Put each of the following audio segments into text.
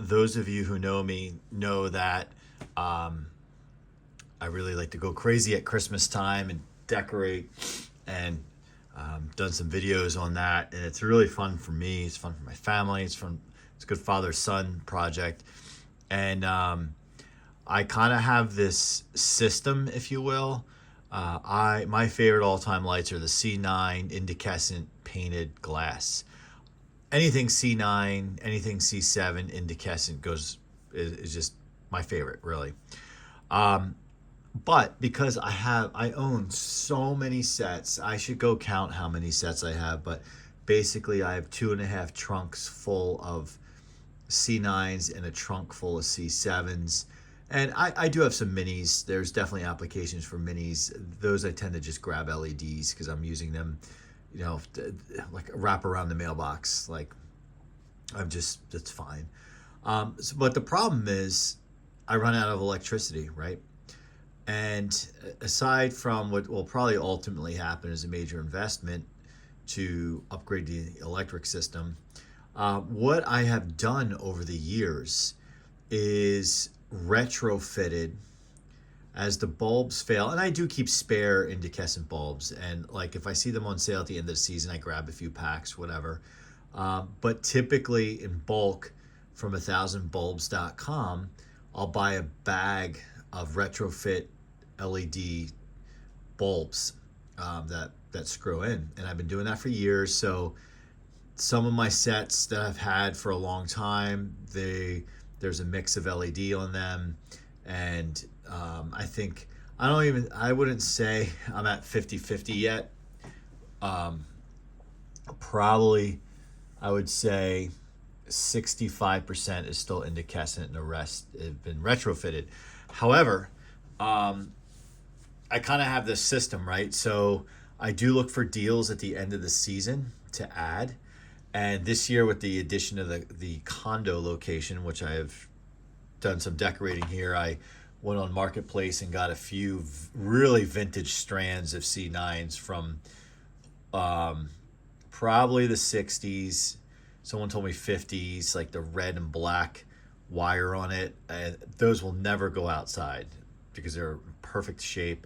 those of you who know me know that um, I really like to go crazy at Christmas time and decorate, and done some videos on that, and it's really fun for me. It's fun for my family. It's a good father-son project, and I kind of have this system, if you will. My favorite all-time lights are the C9 incandescent painted glass. Anything C9, anything C7 incandescent is just my favorite, really. Um, but because I own so many sets, I should go count how many sets I have. But basically, I have 2.5 trunks full of C9s and a trunk full of C7s. And I do have some minis. There's definitely applications for minis. Those I tend to just grab LEDs because I'm using them, like wrap around the mailbox. Like that's fine. But the problem is I run out of electricity, right? And aside from what will probably ultimately happen as a major investment to upgrade the electric system, what I have done over the years is retrofitted as the bulbs fail. And I do keep spare incandescent bulbs. And like if I see them on sale at the end of the season, I grab a few packs, whatever. But typically in bulk from 1000bulbs.com, I'll buy a bag of retrofit LED bulbs that screw in, and I've been doing that for years. So some of my sets that I've had for a long time, there's a mix of LED on them, and I wouldn't say I'm at 50-50 yet. Probably I would say 65% is still incandescent and the rest have been retrofitted. However, I kind of have this system, right? So I do look for deals at the end of the season to add. And this year, with the addition of the condo location, which I have done some decorating here, I went on Marketplace and got a few really vintage strands of C9s from probably the 60s. Someone told me 50s, like the red and black wire on it. And those will never go outside because they're in perfect shape.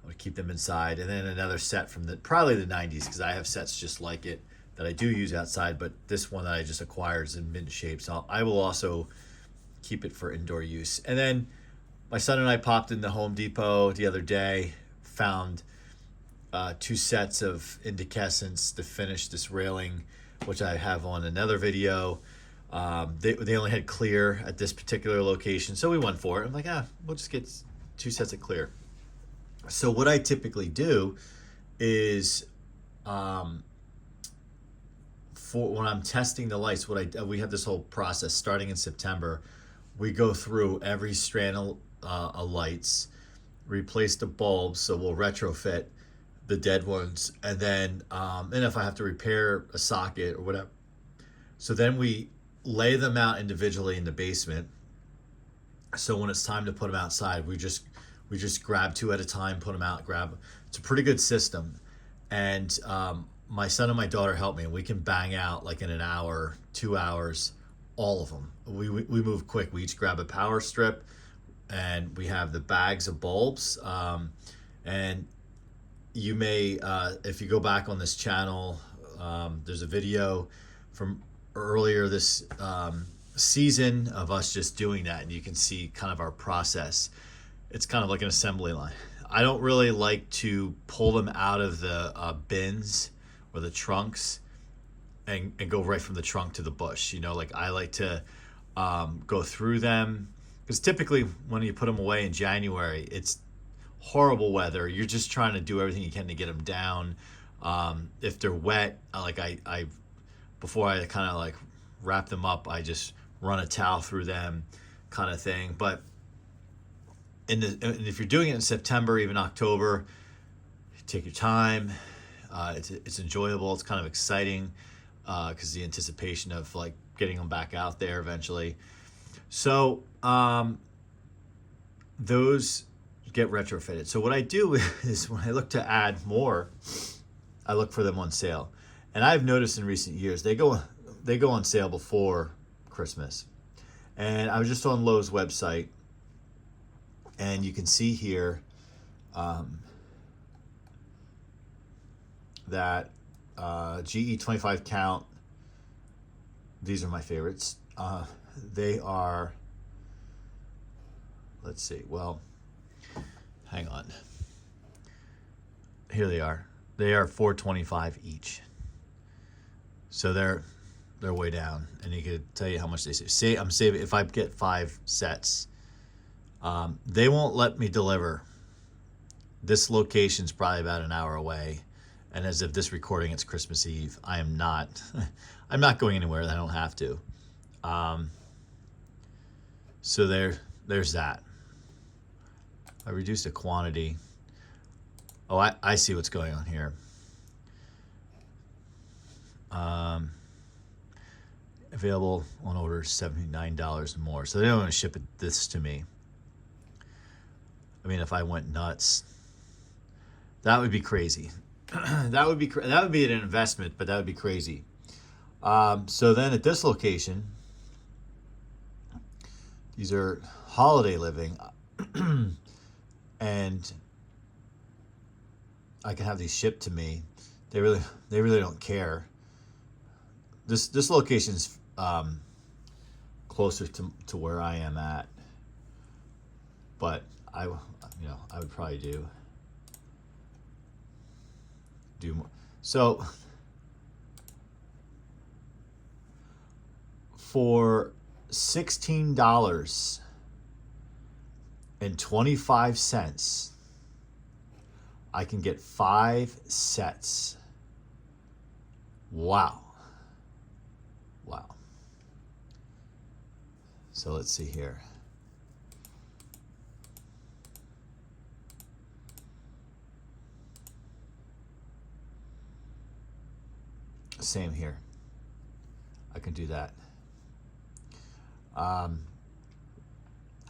I would keep them inside. And then another set from probably the 90s, because I have sets just like it that I do use outside, but this one that I just acquired is in mint shape. So I will also keep it for indoor use. And then my son and I popped in the Home Depot the other day, found 2 sets of incandescents to finish this railing, which I have on another video. They only had clear at this particular location, so we went for it. I'm like, we'll just get 2 sets of clear. So what I typically do is, for when I'm testing the lights, we have this whole process starting in September. We go through every strand of lights, replace the bulbs, so we'll retrofit the dead ones, and then and if I have to repair a socket or whatever, so then we lay them out individually in the basement. So when it's time to put them outside, we just grab 2 at a time, put them out, it's a pretty good system. And my son and my daughter help me, and we can bang out like in an hour, 2 hours, all of them. We move quick. We each grab a power strip, and we have the bags of bulbs. And you may, if you go back on this channel, there's a video from earlier this season of us just doing that, and you can see kind of our process. It's kind of like an assembly line. I don't really like to pull them out of the bins or the trunks and go right from the trunk to the bush. Like I like to go through them, because typically when you put them away in January, it's horrible weather. You're just trying to do everything you can to get them down. If they're wet, I before I kind of like wrap them up, I just run a towel through them, kind of thing. But if you're doing it in September, even October, take your time. It's enjoyable. It's kind of exciting because the anticipation of like getting them back out there eventually. So those get retrofitted. So what I do is when I look to add more, I look for them on sale. And I've noticed in recent years they go on sale before Christmas. And I was just on Lowe's website, and you can see here that GE 25 count, these are my favorites. They are, let's see, well, hang on. Here they are. They are $4.25 each. So they're way down, and you could tell you how much they save. Say I'm saving if I get 5 sets. They won't let me deliver. This location's probably about an hour away, and as of this recording, it's Christmas Eve. I am not. I'm not going anywhere. I don't have to. So there's that. I reduced the quantity. Oh, I see what's going on here. Available on order $79 and more. So they don't want to ship this to me. I mean, if I went nuts, that would be crazy. that would be an investment, but that would be crazy. So then at this location, these are holiday living, and I can have these shipped to me. They really don't care. This location's closer to where I am at, but I would probably do more. So for $16.25, I can get 5 sets. Wow. So let's see here. Same here. I can do that.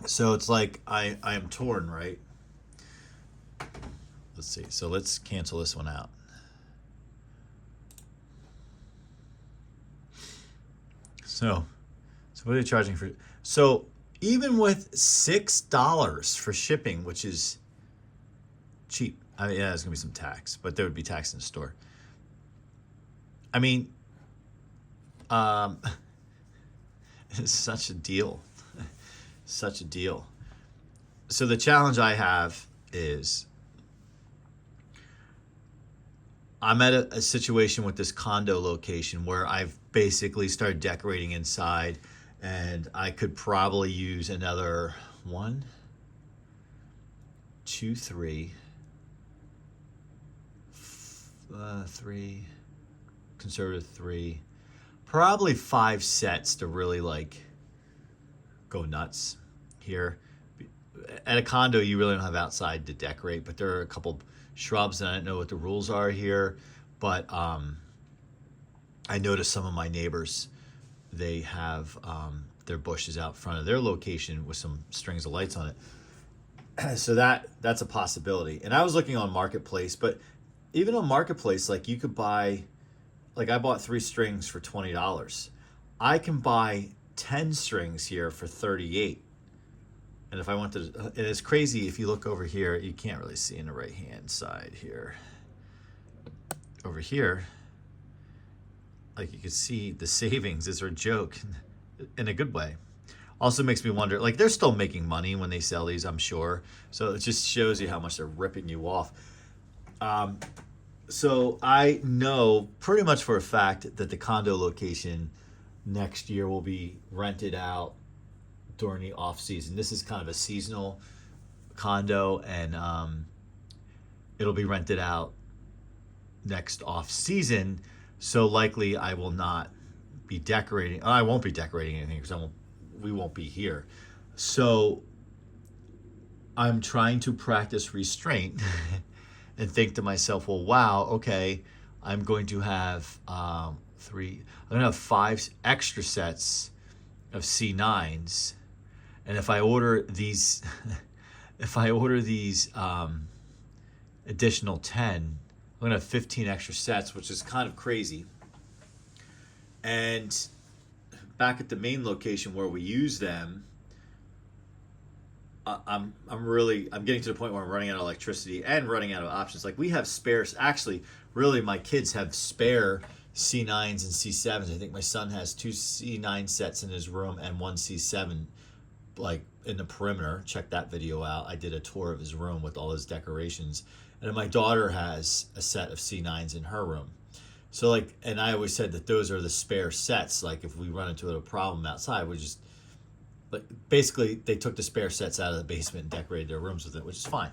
So it's like I am torn, right? Let's see. So let's cancel this one out. So what are they charging for? So even with $6 for shipping, which is cheap. I mean, yeah, there's gonna be some tax, but there would be tax in the store. I mean, it's such a deal. Such a deal. So the challenge I have is I'm at a situation with this condo location where I've basically started decorating inside, and I could probably use another 1, 2, 3, 3, conservative 3, probably 5 sets to really like go nuts here. At a condo, you really don't have outside to decorate, but there are a couple shrubs, and I don't know what the rules are here, but I noticed some of my neighbors, they have their bushes out front of their location with some strings of lights on it. So that's a possibility. And I was looking on Marketplace, but even on Marketplace, like you could buy, like I bought 3 strings for $20. I can buy 10 strings here for $38. And if I want to, and it's crazy, if you look over here, you can't really see in the right hand side here. Over here, like you can see the savings is a joke in a good way. Also makes me wonder, like they're still making money when they sell these, I'm sure. So it just shows you how much they're ripping you off. So I know pretty much for a fact that the condo location next year will be rented out during the off season. This is kind of a seasonal condo, and it'll be rented out next off season. So likely I will not be decorating. I won't be decorating anything because we won't be here. So I'm trying to practice restraint and think to myself, well, wow, okay, I'm going to have I'm going to have 5 extra sets of C9s. And if I order these, additional 10, I'm going to have 15 extra sets, which is kind of crazy. And back at the main location where we use them, I'm getting to the point where I'm running out of electricity and running out of options. Like we have spares. Actually, really, my kids have spare C9s and C7s. I think my son has 2 C9 sets in his room and 1 C7, like in the perimeter. Check that video out. I did a tour of his room with all his decorations. And then my daughter has a set of C9s in her room. So like, and I always said that those are the spare sets. Like if we run into a problem outside, we just, like basically they took the spare sets out of the basement and decorated their rooms with it, which is fine.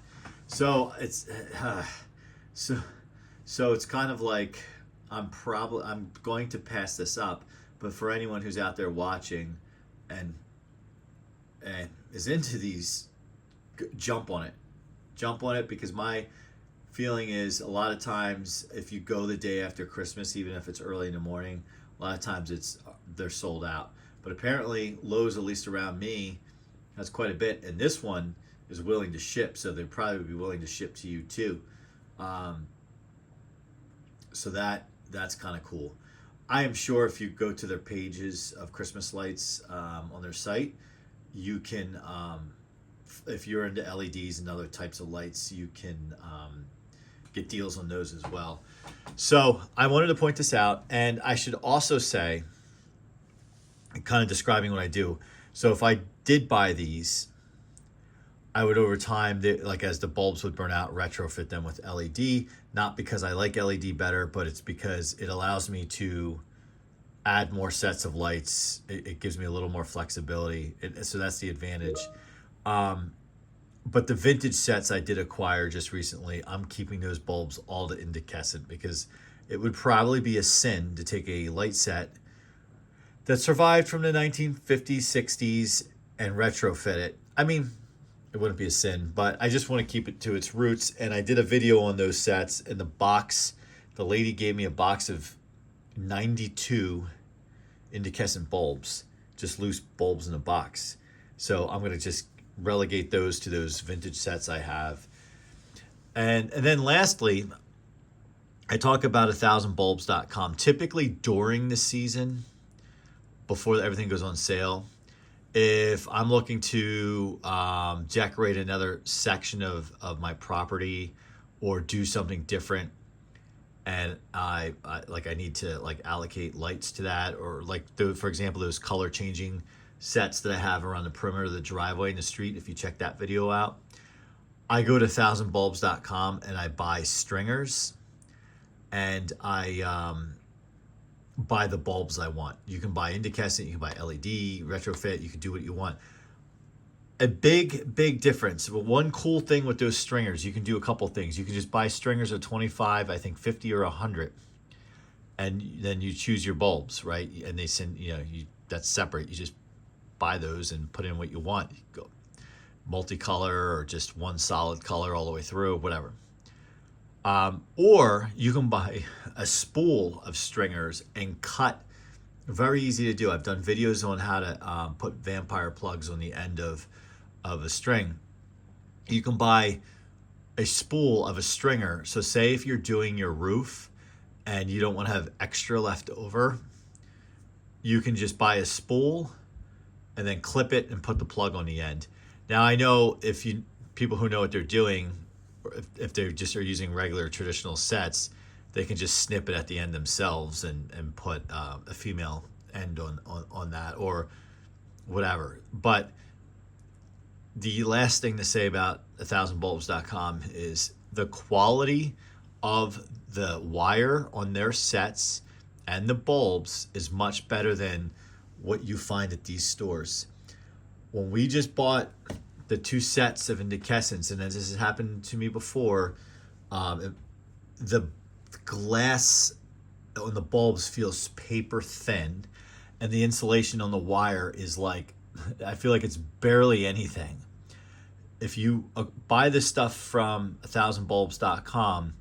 So it's so it's kind of like I'm going to pass this up, but for anyone who's out there watching and is into these, jump on it, because my feeling is a lot of times if you go the day after Christmas, even if it's early in the morning, a lot of times they're sold out. But apparently Lowe's, at least around me, has quite a bit, and this one is willing to ship, so they'd probably be willing to ship to you too. So that's kind of cool. I am sure if you go to their pages of Christmas lights on their site, you can, if you're into LEDs and other types of lights, you can get deals on those as well. So I wanted to point this out, and I should also say, kind of describing what I do. So if I did buy these, I would over time, like as the bulbs would burn out, retrofit them with LED, not because I like LED better, but it's because it allows me to add more sets of lights. It gives me a little more flexibility. So that's the advantage. But the vintage sets I did acquire just recently, I'm keeping those bulbs all to incandescent, because it would probably be a sin to take a light set that survived from the 1950s, 60s and retrofit it. I mean, it wouldn't be a sin, but I just want to keep it to its roots. And I did a video on those sets. In the box, the lady gave me a box of 92 incandescent bulbs, just loose bulbs in a box. So I'm going to just relegate those to those vintage sets I have. And then lastly, I talk about 1000bulbs.com. Typically during the season, before everything goes on sale, if I'm looking to decorate another section of my property or do something different, and I need to like allocate lights to that, or like for example those color changing sets that I have around the perimeter of the driveway in the street, if you check that video out, I go to 1000bulbs.com and I buy stringers, and I buy the bulbs I want. You can buy incandescent, you can buy LED, retrofit, you can do what you want. A big difference. But one cool thing with those stringers, you can do a couple things. You can just buy stringers of 25, I think 50 or 100, and then you choose your bulbs, right? And they send, that's separate. You just buy those and put in what you want. You go multicolor or just one solid color all the way through, whatever. Or you can buy a spool of stringers and cut. Very easy to do. I've done videos on how to put vampire plugs on the end of a string. You can buy a spool of a stringer. So say if you're doing your roof and you don't want to have extra left over, you can just buy a spool and then clip it and put the plug on the end. Now I know people who know what they're doing, if they just are using regular traditional sets, they can just snip it at the end themselves and put a female end on that or whatever. But the last thing to say about 1000bulbs.com is the quality of the wire on their sets and the bulbs is much better than what you find at these stores. When we just bought the 2 sets of incandescents, and as this has happened to me before, the glass on the bulbs feels paper thin, and the insulation on the wire is like, I feel like it's barely anything. If you buy this stuff from 1000bulbs.com,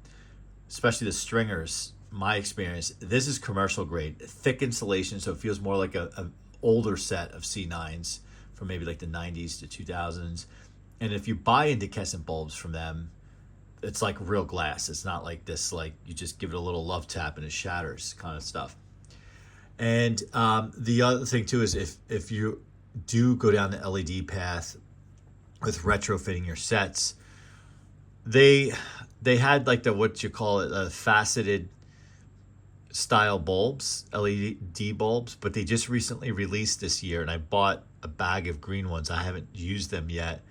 especially the stringers, my experience, this is commercial grade, thick insulation, so it feels more like a older set of C9s from maybe like the 90s to 2000s. And if you buy incandescent bulbs from them, it's like real glass. It's not like this, like you just give it a little love tap and it shatters kind of stuff. And the other thing too is if you do go down the LED path with retrofitting your sets, they had like the, what you call it, faceted style bulbs, LED bulbs, but they just recently released this year, and I bought a bag of green ones. I haven't used them yet,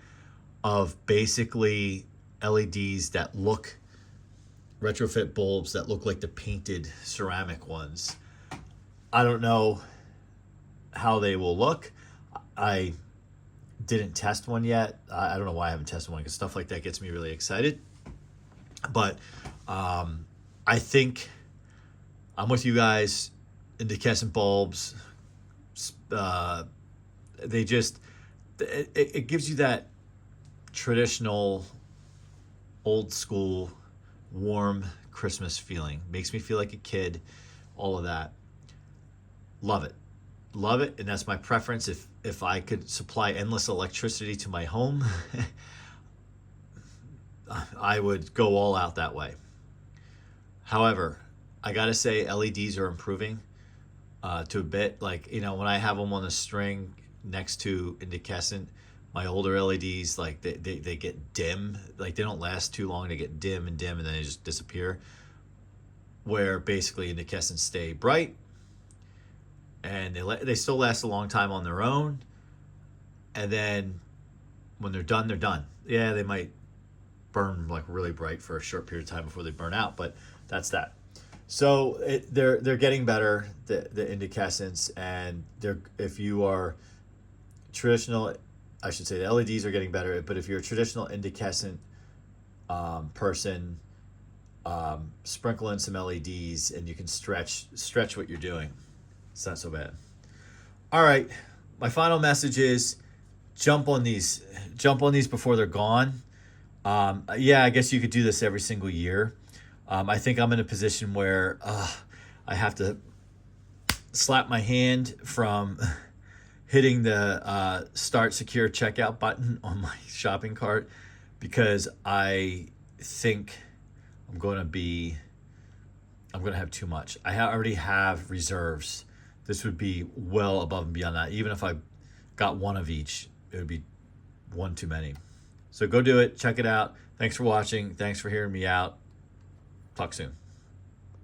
of basically LEDs that look, retrofit bulbs that look like the painted ceramic ones. I don't know how they will look. I didn't test one yet. I don't know why I haven't tested one, because stuff like that gets me really excited. But I think I'm with you guys. Incandescent bulbs, they just, it gives you that traditional, old school, warm Christmas feeling. Makes me feel like a kid, all of that. Love it. Love it. And that's my preference. If I could supply endless electricity to my home, I would go all out that way. However, I gotta say LEDs are improving to a bit. Like, you know, when I have them on the string next to incandescent, my older LEDs, like they get dim. Like, they don't last too long. They get dim, and then they just disappear. Where basically incandescents stay bright, and they still last a long time on their own. And then when they're done, they're done. Yeah, they might burn like really bright for a short period of time before they burn out, but that's that. So they're getting better, the incandescents, and if you are traditional, I should say the LEDs are getting better, but if you're a traditional incandescent person, sprinkle in some LEDs and you can stretch what you're doing. It's not so bad. All right, my final message is jump on these before they're gone. Yeah, I guess you could do this every single year. I think I'm in a position where I have to slap my hand from hitting the start secure checkout button on my shopping cart, because I think I'm going to have too much. I already have reserves. This would be well above and beyond that. Even if I got one of each, it would be one too many. So go do it. Check it out. Thanks for watching. Thanks for hearing me out. Talk soon.